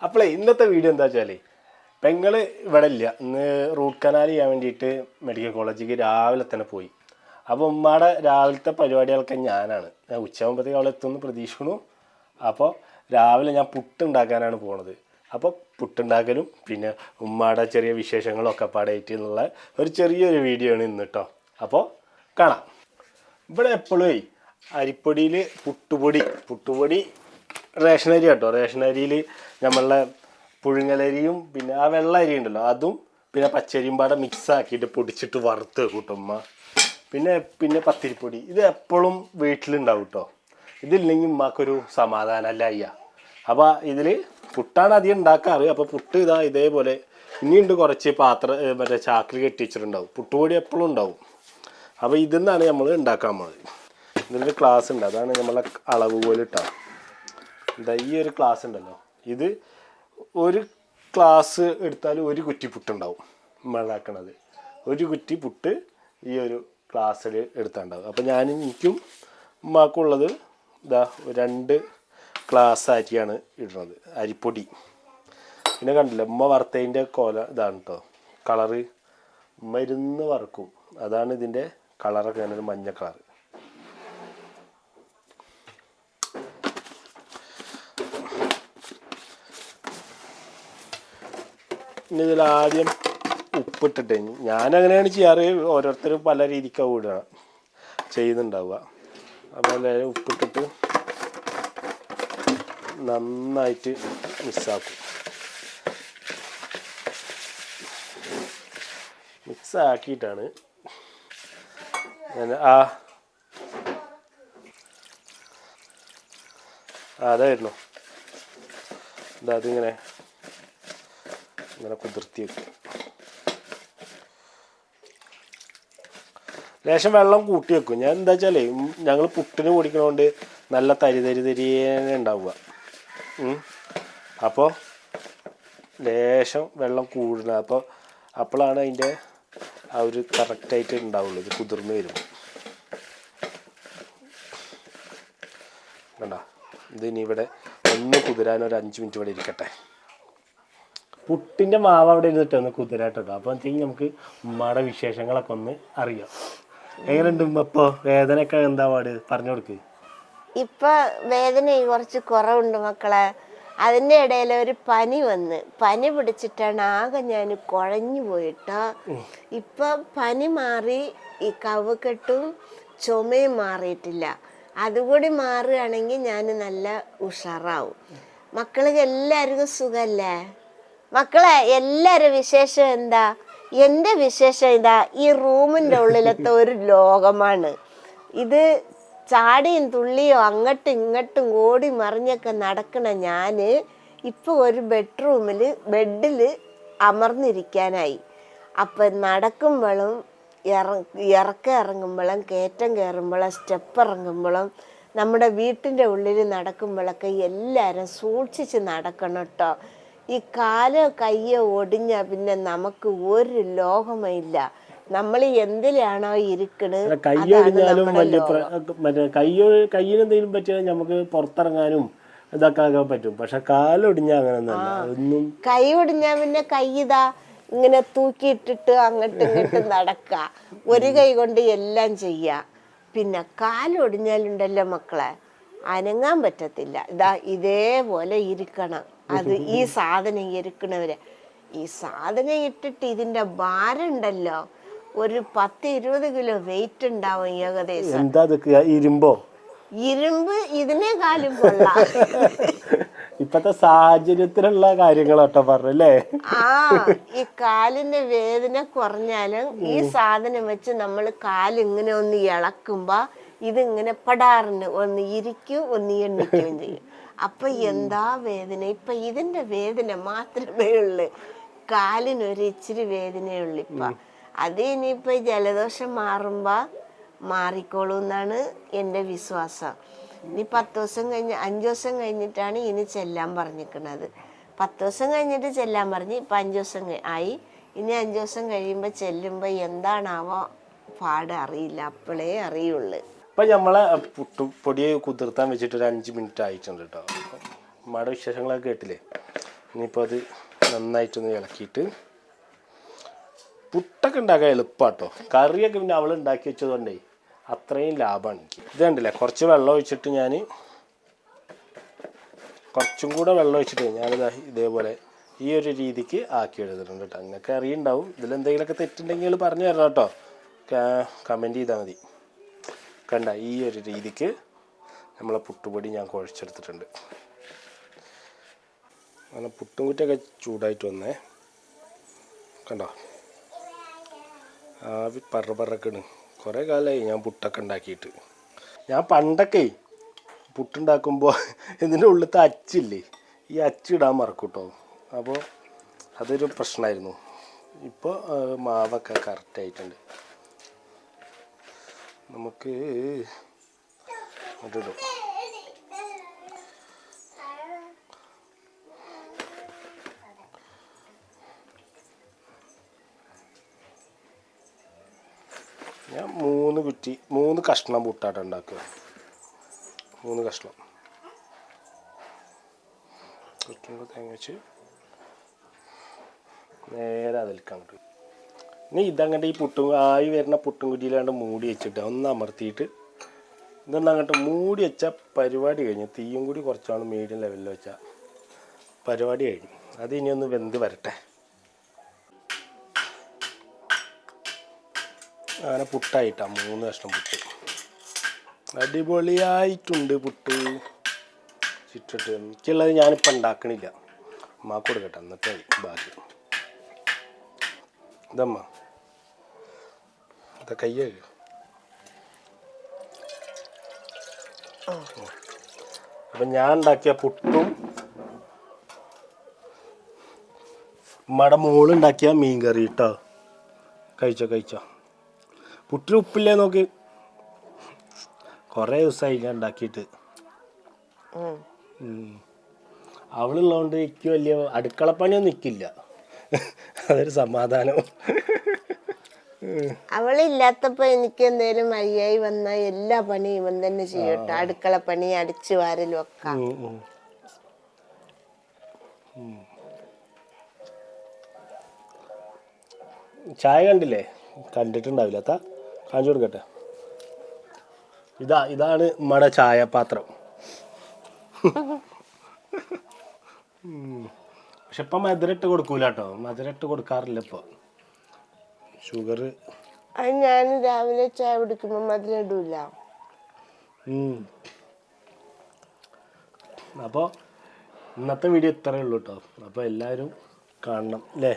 അപ്പോളേ ഇന്നത്തെ വീഡിയോ എന്താ വെച്ചാൽ പെങ്ങൾ ഇവിടെ ഇല്ല. ഇന്ന് റൂട്ട് കനാൽ ചെയ്യാൻ വേണ്ടിയിട്ട് മെഡിക്കൽ കോളേജിലേക്ക് രാവിലെ തന്നെ പോയി. അപ്പോൾ ഉമ്മയുടെ രാവിലത്തെ പരിപാടികളൊക്കെ ഞാനാണ്. ഞാൻ ഉച്ചയാകുമ്പോഴത്തേക്ക് അവളെ എത്തുമെന്ന് പ്രതീക്ഷിക്കുന്നു. അപ്പോൾ രാവിലെ ഞാൻ പുട്ടുണ്ടാക്കാനാണ് പോണത്. അപ്പോൾ പുട്ടുണ്ടാക്കലും പിന്നെ ഉമ്മയുടെ ചെറിയ വിശേഷങ്ങളൊക്കെ പാടായിട്ടുള്ള ഒരു ചെറിയൊരു വീഡിയോ ആണ് ഇന്ന് കേട്ടോ. അപ്പോൾ കാണാം. ഇവിടെ എപ്പോഴും അരിപ്പൊടിയിൽ പുട്ടുപൊടി റേഷനരി കേട്ടോ. റേഷനരിയിൽ നമ്മളുടെ പുഴുങ്ങലരിയും പിന്നെ ആ വെള്ള അരി ഉണ്ടല്ലോ അതും പിന്നെ പച്ചരിയും പാടെ മിക്സ് ആക്കിയിട്ട് പൊടിച്ചിട്ട് വറുത്ത് കൂട്ടുമ്മ. പിന്നെ പത്തിരിപ്പൊടി ഇത് എപ്പോഴും വീട്ടിലുണ്ടാവും കേട്ടോ. ഇതില്ലെങ്കിൽ ഉമ്മക്കൊരു സമാധാനമല്ല അയ്യ. അപ്പോൾ ഇതിൽ പുട്ടാണ് അധികം ഉണ്ടാക്കാറ്. അപ്പോൾ പുട്ട് ഇതേപോലെ ഇനിയുണ്ട് കുറച്ച് മറ്റേ ചാക്കിൽ കെട്ടി വെച്ചിട്ടുണ്ടാവും. പുട്ടുപൊടി എപ്പോഴും ഉണ്ടാവും. അപ്പോൾ ഇതിൽ നിന്നാണ് നമ്മൾ ഉണ്ടാക്കാൻ പോകുന്നത്. ഇതിലൊരു ക്ലാസ് ഉണ്ട്, അതാണ് നമ്മളെ അളവ് പോലെ ഇട്ടാൽ ഈ ഒരു ക്ലാസ് ഉണ്ടല്ലോ, ഇത് ഒരു ക്ലാസ് എടുത്താൽ ഒരു കുറ്റി പുട്ടുണ്ടാവും ഉണ്ടാക്കണത്. ഒരു കുറ്റി പുട്ട് ഈ ഒരു ക്ലാസ്സിൽ എടുത്താണ്ടാവും. അപ്പോൾ എനിക്കും ഉമ്മാക്കുള്ളത് 2 ഗ്ലാസ് അരിയാണ് ഇടുന്നത്, അരിപ്പൊടി. പിന്നെ കണ്ടില്ല ഉമ്മ വറുത്തതിൻ്റെ ഇതാണ് കേട്ടോ കളറ്. ഉമ്മ ഇരുന്ന് വറുക്കും, അതാണ് ഇതിൻ്റെ കളറൊക്കെ അങ്ങനെ ഒരു മഞ്ഞ കളറ്. പിന്നെ ഇതിലാദ്യം ഉപ്പിട്ടിട്ട് ഞാനങ്ങനെയാണ് ചെയ്യാറ്. ഓരോരുത്തരും പല രീതിക്കാണ് ചെയ്യുന്നുണ്ടാവുക. അപ്പോൾ എല്ലാവരും ഉപ്പിട്ടിട്ട് നന്നായിട്ട് മിക്സാക്കും. മിക്സാക്കിയിട്ടാണ് ഞാൻ അതായിരുന്നു അതിങ്ങനെ കുതിർത്തി വെക്കും. ലേശം വെള്ളം കൂട്ടി വെക്കും. ഞാൻ എന്താ വെച്ചാൽ ഞങ്ങൾ പുട്ടിന് പൊടിക്കണോണ്ട് നല്ല തരിതരിയേ ഉണ്ടാവുക. അപ്പോൾ ലേശം വെള്ളം കൂടുന്നത്. അപ്പോഴാണ് അതിൻ്റെ ആ ഒരു കറക്റ്റായിട്ട് ഉണ്ടാവുള്ളൂ. ഇത് കുതിർന്ന് വരും. കണ്ടോ, ഇതിനി ഇവിടെ ഒന്ന് കുതിരാൻ ഒരു 5 മിനിറ്റ് ഇവിടെ ഇരിക്കട്ടെ. പുട്ടിൻ്റെ മാവ് അവിടെ ഇരുന്നിട്ട് ഒന്ന് കുതിരാട്ടോ. അപ്പോൾ എന്തെങ്കിലും നമുക്ക് ഉമ്മയുടെ വിശേഷങ്ങളൊക്കെ ഒന്ന് അറിയാം. എങ്ങനെയുണ്ട് ഉമ്മ ഇപ്പോൾ? വേദനയൊക്കെ എന്താ പാട് പറഞ്ഞു കൊടുക്ക്. ഇപ്പം വേദന കുറച്ച് കുറവുണ്ട് മക്കളെ. അതിൻ്റെ ഇടയിൽ ഒരു പനി പിടിച്ചിട്ടാണ് ആകെ ഞാൻ കുഴഞ്ഞു പോയിട്ടോ. ഇപ്പം പനി മാറി, ഈ കവുകെട്ടും ചുമയും മാറിയിട്ടില്ല. അതുകൂടി മാറുകയാണെങ്കിൽ ഞാൻ നല്ല ഉഷാറാവും. മക്കൾക്ക് എല്ലാവർക്കും സുഖമല്ലേ മക്കളെ? എല്ലാവരും വിശേഷം എന്താ? എൻ്റെ വിശേഷം ഇതാ, ഈ റൂമിൻ്റെ ഉള്ളിലത്തെ ഒരു ലോകമാണ് ഇത്. ചാടിയും തുള്ളിയോ അങ്ങോട്ടും ഇങ്ങോട്ടും ഓടി മറിഞ്ഞൊക്കെ നടക്കണ ഞാൻ ഇപ്പോൾ ഒരു ബെഡിൽ അമർന്നിരിക്കാനായി. അപ്പം നടക്കുമ്പോഴും ഇറങ്ങുമ്പോഴും കയറ്റം കയറുമ്പോഴും സ്റ്റെപ്പ് ഇറങ്ങുമ്പോഴും നമ്മുടെ വീട്ടിൻ്റെ ഉള്ളിൽ നടക്കുമ്പോഴൊക്കെ എല്ലാവരും സൂക്ഷിച്ച് നടക്കണം കേട്ടോ. ഈ കാലോ കയ്യോ ഒടിഞ്ഞാൽ പിന്നെ നമുക്ക് ഒരു ലോകമില്ല. നമ്മൾ എന്തിലാണോ ഇരിക്കണത് കയ്യൊടിഞ്ഞാലും കയ്യിനെന്തെങ്കിലും പറ്റിയാൽ നമുക്ക് പുറത്തിറങ്ങാനും ഇതൊക്കെ ആക്കാൻ പറ്റും. പക്ഷെ കാലൊടിഞ്ഞാൽ അങ്ങനെ കൈ ഒടിഞ്ഞാൽ പിന്നെ കൈതാ ഇങ്ങനെ തൂക്കിയിട്ടിട്ട് അങ്ങോട്ടും ഇങ്ങോട്ടും നടക്കുക. ഒരു കൈ കൊണ്ട് എല്ലാം ചെയ്യുക. പിന്നെ കാലൊടിഞ്ഞാലുണ്ടല്ലോ മക്കളെ, അനങ്ങാൻ പറ്റത്തില്ല. ഇതേപോലെ ഇരിക്കണം. അത് ഈ സാധനം ഇരിക്കണവരെ ഈ സാധനം ഇട്ടിട്ട് ഇതിന്റെ ഭാരം ഉണ്ടല്ലോ, ഒരു 10-20 കിലോ വെയിറ്റ് ഉണ്ടാവും ഏകദേശം. ഇരുമ്പ് ഇതിനേക്കാളും കൊള്ളാം. ഇപ്പത്തെ സാഹചര്യത്തിലുള്ള കാര്യങ്ങളോട്ടോ പറഞ്ഞല്ലേ. ഈ കാലിന്റെ വേദന കുറഞ്ഞാലും ഈ സാധനം വെച്ച് നമ്മൾ കാലിങ്ങനെ ഒന്ന് ഇളക്കുമ്പോ ഇതിങ്ങനെ പടാറിന് ഒന്ന് ഇരിക്കും ഒന്ന് എണ്ണിക്കുകയും ചെയ്യും. അപ്പൊ എന്താ വേദന! ഇപ്പൊ ഇതിന്റെ വേദന മാത്രമേ ഉള്ളു, കാലിനൊരു ഇച്ചിരി വേദനയുള്ളു ഇപ്പൊ. അത് ഇനിയിപ്പോ ജലദോഷം മാറുമ്പോ മാറിക്കോളൂ എന്നാണ് എൻ്റെ വിശ്വാസം. ഇനി 10 ദിവസം കഴിഞ്ഞ് 5 ദിവസം കഴിഞ്ഞിട്ടാണ് ഇനി ചെല്ലാൻ പറഞ്ഞിരിക്കുന്നത്. 10 ദിവസം കഴിഞ്ഞിട്ട് ചെല്ലാൻ പറഞ്ഞ് ഇപ്പം 5 ദിവസം ആയി. ഇനി 5 ദിവസം കഴിയുമ്പോൾ ചെല്ലുമ്പോൾ എന്താണാവോ പാട് അറിയില്ല, അപ്പോഴേ അറിയുള്ളൂ. ഇപ്പം നമ്മളെ പൊടിയെ കുതിർത്താൻ വെച്ചിട്ട് ഒരു 5 മിനിറ്റ് ആയിട്ടുണ്ട് കേട്ടോ. ഉമ്മയുടെ വിശേഷങ്ങളൊക്കെ കേട്ടില്ലേ. ഇനിയിപ്പോൾ അത് നന്നായിട്ടൊന്ന് ഇളക്കിയിട്ട് പുട്ടൊക്കെ ഉണ്ടാക്കാൻ എളുപ്പാട്ടോ. കറിയൊക്കെ പിന്നെ അവൾ ഉണ്ടാക്കി വെച്ചതുകൊണ്ടേ അത്രയും ലാഭമാണ് എനിക്ക്. ഇത് കണ്ടില്ലേ, കുറച്ച് വെള്ളം ഒഴിച്ചിട്ട് ഞാൻ കുറച്ചും കൂടെ വെള്ളം ഒഴിച്ചിട്ട് ഞാനിതാ ഇതേപോലെ ഈ ഒരു രീതിക്ക് ആക്കി എടുത്തിട്ടുണ്ട് കേട്ടോ. നിങ്ങൾക്ക് അറിയുണ്ടാവും. ഇതിലെന്തെങ്കിലുമൊക്കെ തെറ്റുണ്ടെങ്കിൽ പറഞ്ഞു തരണം കേട്ടോ, കമൻറ്റ് ചെയ്താൽ മതി. കണ്ട ഈ ഒരു രീതിക്ക് നമ്മളെ പുട്ടുപൊടി ഞാൻ കുഴച്ചെടുത്തിട്ടുണ്ട്. അങ്ങനെ പുട്ടും കുറ്റിയൊക്കെ ചൂടായിട്ട് വന്നേ, കണ്ടോ ആവി പറക്കണ്. കുറേ കാലമായി ഞാൻ പുട്ടൊക്കെ ഉണ്ടാക്കിയിട്ട്. ഞാൻ പണ്ടൊക്കെ പുട്ടുണ്ടാക്കുമ്പോൾ ഇതിൻ്റെ ഉള്ളിലത്തെ അച്ചില്ലേ, ഈ അച്ചിടാൻ മറക്കും കേട്ടോ. അപ്പോൾ അതൊരു പ്രശ്നമായിരുന്നു. ഇപ്പോൾ മാവൊക്കെ കറക്റ്റായിട്ടുണ്ട്. നമുക്ക് അതിടും. ഞാൻ 3 കഷ്ണം പുട്ടാട്ടം ഉണ്ടാക്കുക. 3 കഷ്ണം ചുറ്റുമ്പോൾ തേങ്ങ വെച്ച് നേരെ അതിലേക്ക് അങ്ങോട്ട്. ഇനി ഇതങ്ങോട്ട് ഈ പുട്ടും ആയി വരുന്ന പുട്ടും കുറ്റിയിലാണ്ട് മൂടി വെച്ചിട്ട് ഒന്ന് അമർത്തിയിട്ട് ഇതൊന്നും അങ്ങോട്ട് മൂടി വെച്ചാൽ പരിപാടി കഴിഞ്ഞു. തീയും കൂടി കുറച്ചാണ് മീഡിയം ലെവലിൽ വെച്ചാൽ പരിപാടി കഴിഞ്ഞു. അത് ഇനി ഒന്ന് വെന്ത് വരട്ടെ. അങ്ങനെ പുട്ടായിട്ടാണ് 3 കഷ്ണം പുട്ട്. അടിപൊളിയായിട്ടുണ്ട് പുട്ട്. ചുറ്റിട്ട് എനിക്കുള്ളത് ഞാനിപ്പോൾ ഉണ്ടാക്കണില്ല, അമ്മക്ക് കൊടുക്കട്ടെ, എന്നിട്ട് ബാക്കി. ഇതമ്മ ഇതാ കൈ കഴുകുക. അപ്പം ഞാൻ ഉണ്ടാക്കിയ പുട്ടും ഉമ്മയുടെ മോളുണ്ടാക്കിയ മീൻ കറി കേട്ടോ. കഴിച്ചോ. പുട്ടിന് ഉപ്പില്ലേ നോക്ക്. കുറേ ദിവസമായി ഞാൻ ഉണ്ടാക്കിയിട്ട്. അവളുള്ളതുകൊണ്ട് എനിക്ക് വലിയ അടുക്കളപ്പണിയൊന്നും നിൽക്കില്ല, അതൊരു സമാധാനം. അവളില്ലാത്തപ്പോ എനിക്ക് എന്തേലും വയ്യായി വന്നാൽ എല്ലാ പണിയും ഇവൻ തന്നെ ചെയ്യട്ടോ. അടുക്കള പണി, അടിച്ചു വാരലും ഒക്കെ. ചായ കണ്ടില്ലേ? കണ്ടിട്ടുണ്ടാവില്ല. കാണിച്ചു കൊടുക്കട്ടെ. ഇതാണ് നമ്മുടെ ചായപാത്രം. പക്ഷെ ഇപ്പം മധുരട്ട് കൊടുക്കൂല കേട്ടോ, മധുരട്ട് കൊടുക്കാറില്ല ഇപ്പോൾ. ഷുഗർ അത് ഞാൻ രാവിലെ ചായ കുടിക്കുമ്പോ മധുരം ഇടൂല. അപ്പോൾ ഇന്നത്തെ വീഡിയോ ഇത്രയേ ഉള്ളൂ കേട്ടോ. അപ്പോൾ എല്ലാവരും കാണണം അല്ലേ?